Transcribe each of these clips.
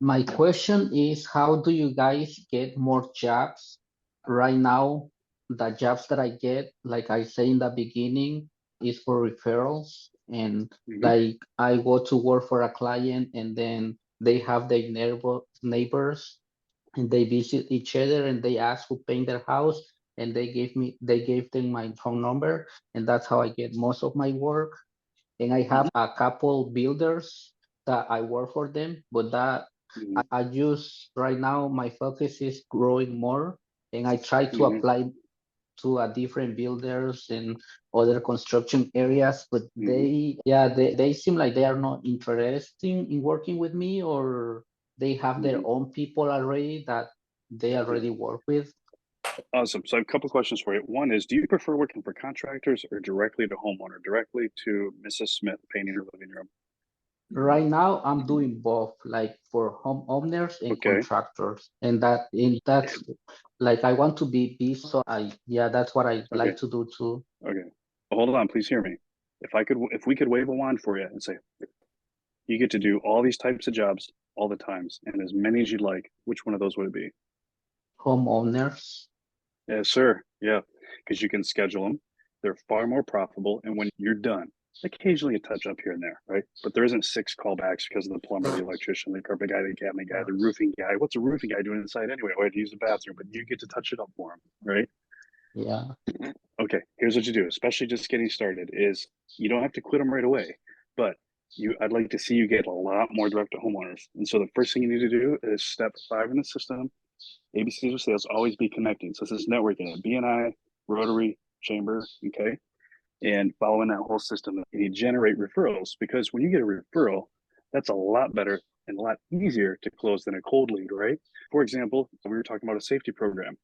My question is, how do you guys get more jobs? Right now, the jobs that I get, like I say in the beginning, is for referrals. And Hmm. like I go to work for a client and then they have their neighbors and they visit each other and they ask who paint their house and they gave them my phone number and that's how I get most of my work. And I Hmm. have a couple builders that I work for them, but that Hmm. I use right now my focus is growing more and I try to Hmm. apply to a different builders and other construction areas, but Hmm. they seem like they are not interested in working with me or they have their Hmm. own people already that they Yeah. already work with. Awesome. So I have a couple questions for you. One is, do you prefer working for contractors or directly to homeowner, directly to Mrs. Smith painting her living room? Right now, I'm doing both, like for homeowners and Okay. contractors, and that's like I want to be busy, so that's what I Okay. like to do too. Okay. Hold on, please hear me. If we could wave a wand for you and say, you get to do all these types of jobs all the times and as many as you'd like, which one of those would it be? Homeowners. Yes, sir. Yeah, because you can schedule them. They're far more profitable. And when you're done, occasionally a touch up here and there, right? But there isn't six callbacks because of the plumber, the electrician, the carpet guy, the cabinet guy, the roofing guy. What's a roofing guy doing inside anyway? Oh, I had to use the bathroom, but you get to touch it up for him, right? Yeah. Okay, here's what you do, especially just getting started, is you don't have to quit them right away, but I'd like to see you get a lot more direct to homeowners. And so the first thing you need to do is step 5 in the system. ABCs of sales, always be connecting. So this is networking at BNI, Rotary, Chamber, okay? And following that whole system, and you generate referrals because when you get a referral, that's a lot better and a lot easier to close than a cold lead, right? For example, we were talking about a safety program.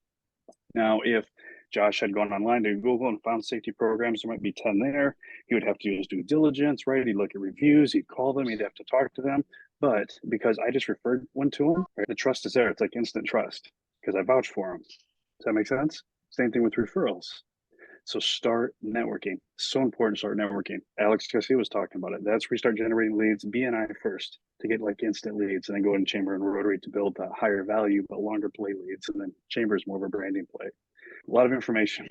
Now, if Josh had gone online to Google and found safety programs, there might be 10 there. He would have to do his due diligence, right? He'd look at reviews, he'd call them, he'd have to talk to them. But because I just referred one to him, right, the trust is there. It's like instant trust because I vouch for him. Does that make sense? Same thing with referrals. So start networking. So important to start networking. Alex Garcia was talking about it. That's where you start generating leads. BNI first to get like instant leads, and then go in Chamber and Rotary to build the higher value but longer play leads. And then Chamber is more of a branding play. A lot of information.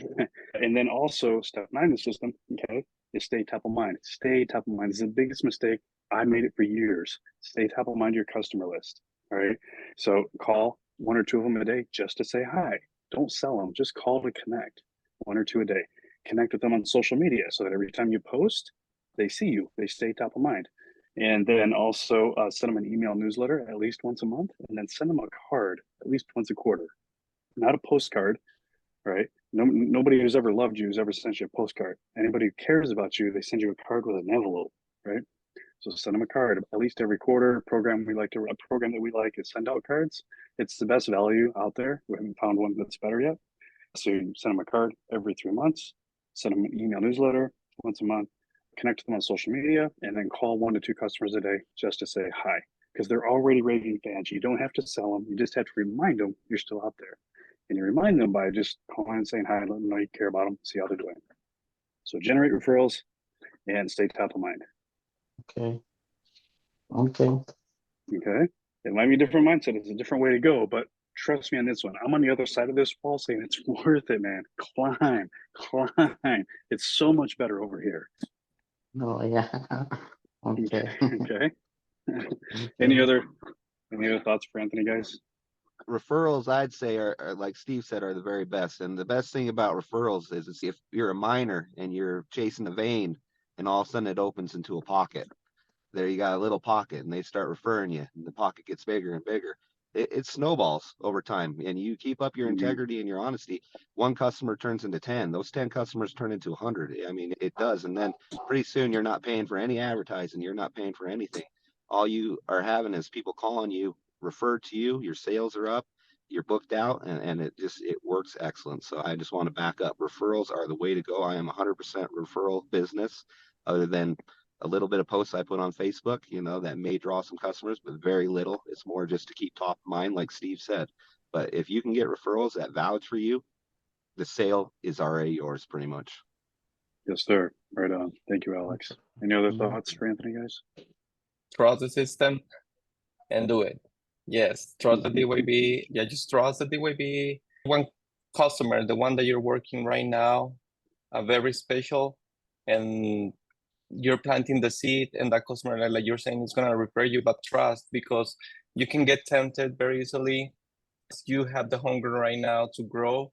And then also step 9 in the system, okay, is stay top of mind. Stay top of mind. This is the biggest mistake. I made it for years. Stay top of mind of your customer list. All right. So call one or two of them a day just to say hi. Don't sell them. Just call to connect. One or two a day. Connect with them on social media so that every time you post, they see you. They stay top of mind. And then also send them an email newsletter at least once a month, and then send them a card at least once a quarter. Not a postcard, right? No, nobody who's ever loved you has ever sent you a postcard. Anybody who cares about you, they send you a card with an envelope, right? So send them a card at least every quarter. A program that we like is send out cards. It's the best value out there. We haven't found one that's better yet. So you send them a card every 3 months, send them an email newsletter once a month, connect with them on social media, and then call 1 to 2 customers a day just to say hi. Because they're already raving fans. You don't have to sell them. You just have to remind them you're still out there. And you remind them by just calling and saying hi, let them know you care about them, see how they're doing. So generate referrals and stay top of mind. Okay. Okay. Okay. It might be a different mindset. It's a different way to go, but trust me on this one. I'm on the other side of this wall saying it's worth it, man. Climb, climb. It's so much better over here. No, yeah. Okay. Okay. any Okay. other any other thoughts for Anthony, guys? Referrals, I'd say, are like Steve said, are the very best. And the best thing about referrals is if you're a miner and you're chasing a vein, and all of a sudden it opens into a pocket. There you got a little pocket, and they start referring you, and the pocket gets bigger and bigger. It snowballs over time, and you keep up your Mm-hmm. integrity and your honesty. One customer turns into 10. Those 10 customers turn into 100. I mean, it does. And then pretty soon you're not paying for any advertising. You're not paying for anything. All you are having is people calling you, refer to you. Your sales are up. You're booked out, and it works excellent. So I just want to back up. Referrals are the way to go. I am 100% referral business, other than a little bit of posts I put on Facebook, that may draw some customers, but very little. It's more just to keep top of mind, like Steve said. But if you can get referrals that vouch for you, the sale is already yours pretty much. Yes, sir. Right on. Thank you, Alex. Any other Yeah. thoughts for Anthony, guys? Trust the system and do it. Yes, trust the DYB. Yeah, just trust the DYB. One customer, the one that you're working right now, are very special, and you're planting the seed, and that customer, like you're saying, is gonna refer you, but trust, because you can get tempted very easily. You have the hunger right now to grow,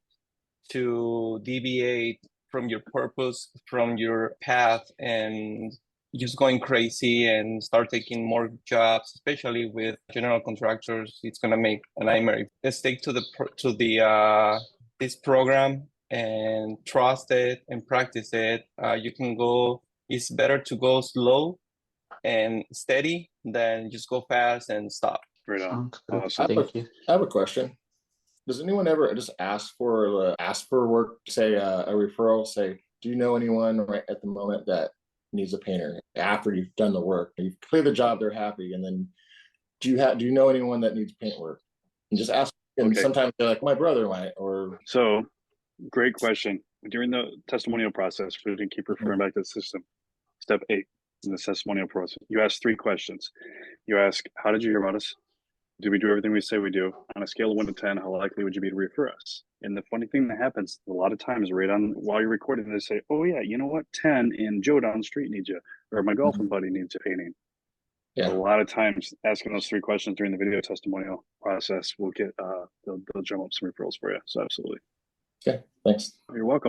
to deviate from your purpose, from your path, and just going crazy and start taking more jobs, especially with general contractors. It's gonna make a nightmare. Let's stick to the this program and trust it and practice it. You can go. It's better to go slow and steady than just go fast and stop. Right on. Sounds good. Awesome. Thank you. I have a question. Does anyone ever just ask for work, say a referral, say, do you know anyone right at the moment that needs a painter after you've done the work? You've completed the job, they're happy, and then do you know anyone that needs paint work? And just ask, and Okay. sometimes they're like, my brother might, or So, great question. During the testimonial process, we can keep referring back to the system. Step 8 in the testimonial process. You ask 3 questions. You ask, how did you hear about us? Do we do everything we say we do? On a scale of 1 to 10, how likely would you be to refer us? And the funny thing that happens a lot of times, right on while you're recording, they say, oh yeah, you know what? 10 and Joe down the street needs you, or my golfing buddy needs a painting. Yeah. A lot of times asking those 3 questions during the video testimonial process will get they'll drum up some referrals for you. So absolutely. okay, thanks. You're welcome.